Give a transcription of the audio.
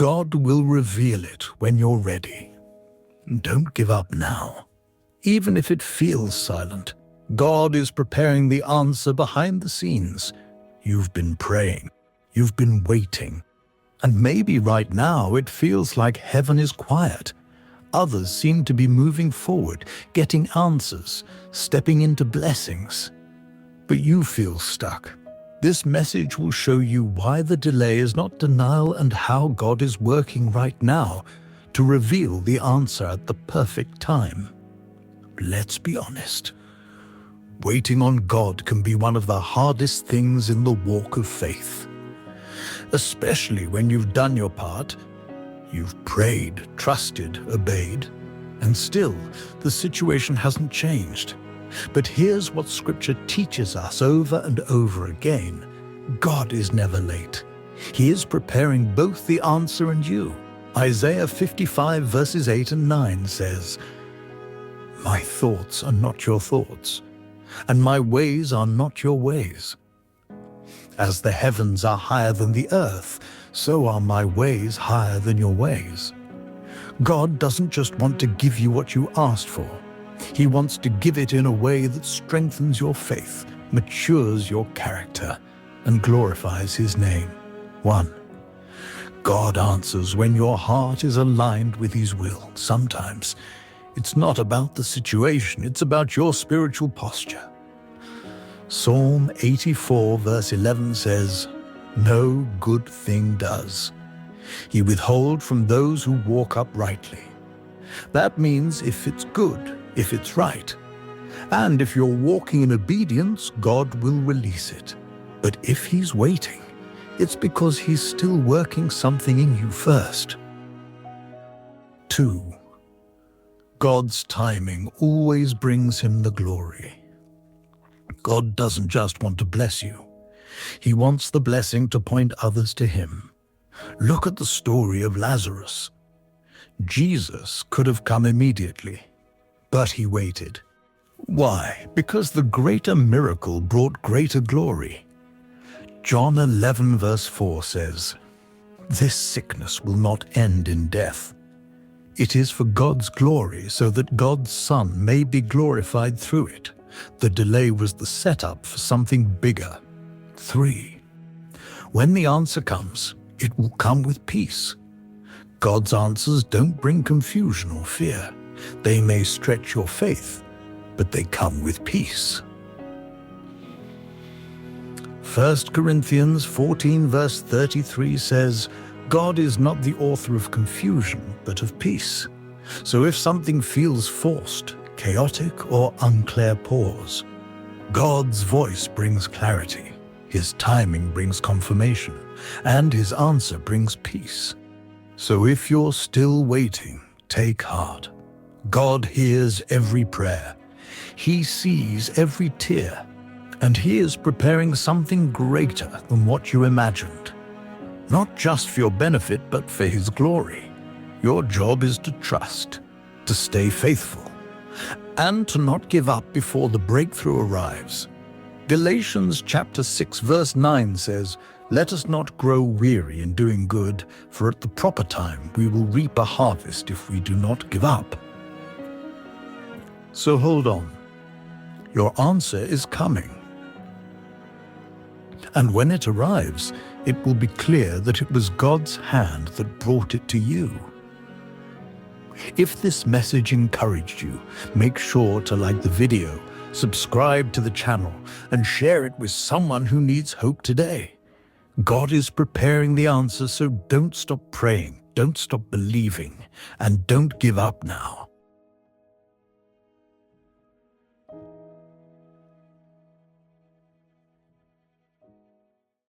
God will reveal it when you're ready. Don't give up now. Even if it feels silent, God is preparing the answer behind the scenes. You've been praying. You've been waiting. And maybe right now it feels like heaven is quiet. Others seem to be moving forward, getting answers, stepping into blessings. But you feel stuck. This message will show you why the delay is not denial and how God is working right now to reveal the answer at the perfect time. Let's be honest. Waiting on God can be one of the hardest things in the walk of faith. Especially when you've done your part, you've prayed, trusted, obeyed, and still the situation hasn't changed. But here's what Scripture teaches us over and over again. God is never late. He is preparing both the answer and you. Isaiah 55 verses 8 and 9 says, "My thoughts are not your thoughts, and my ways are not your ways. As the heavens are higher than the earth, so are my ways higher than your ways." God doesn't just want to give you what you asked for. He wants to give it in a way that strengthens your faith, matures your character, and glorifies His name. 1. God answers when your heart is aligned with His will. Sometimes it's not about the situation, it's about your spiritual posture. Psalm 84 verse 11 says, "No good thing does He withhold from those who walk uprightly." That means if it's good, if it's right, and if you're walking in obedience, God will release it. But if He's waiting, it's because He's still working something in you first. 2. God's timing always brings Him the glory. God doesn't just want to bless you. He wants the blessing to point others to Him. Look at the story of Lazarus. Jesus could have come immediately, but He waited. Why? Because the greater miracle brought greater glory. John 11 verse 4 says, "This sickness will not end in death. It is for God's glory, so that God's Son may be glorified through it." The delay was the setup for something bigger. 3. When the answer comes, it will come with peace. God's answers don't bring confusion or fear. They may stretch your faith, but they come with peace. 1 Corinthians 14 verse 33 says, "God is not the author of confusion, but of peace." So if something feels forced, chaotic, or unclear, pause. God's voice brings clarity. His timing brings confirmation, and His answer brings peace. So if you're still waiting, take heart. God hears every prayer. He sees every tear, and He is preparing something greater than what you imagined. Not just for your benefit, but for His glory. Your job is to trust, to stay faithful, and to not give up before the breakthrough arrives. Galatians chapter 6 verse 9 says, "Let us not grow weary in doing good, for at the proper time we will reap a harvest if we do not give up." So hold on. Your answer is coming. And when it arrives, it will be clear that it was God's hand that brought it to you. If this message encouraged you, make sure to like the video, subscribe to the channel, and share it with someone who needs hope today. God is preparing the answer, so don't stop praying, don't stop believing, and don't give up now.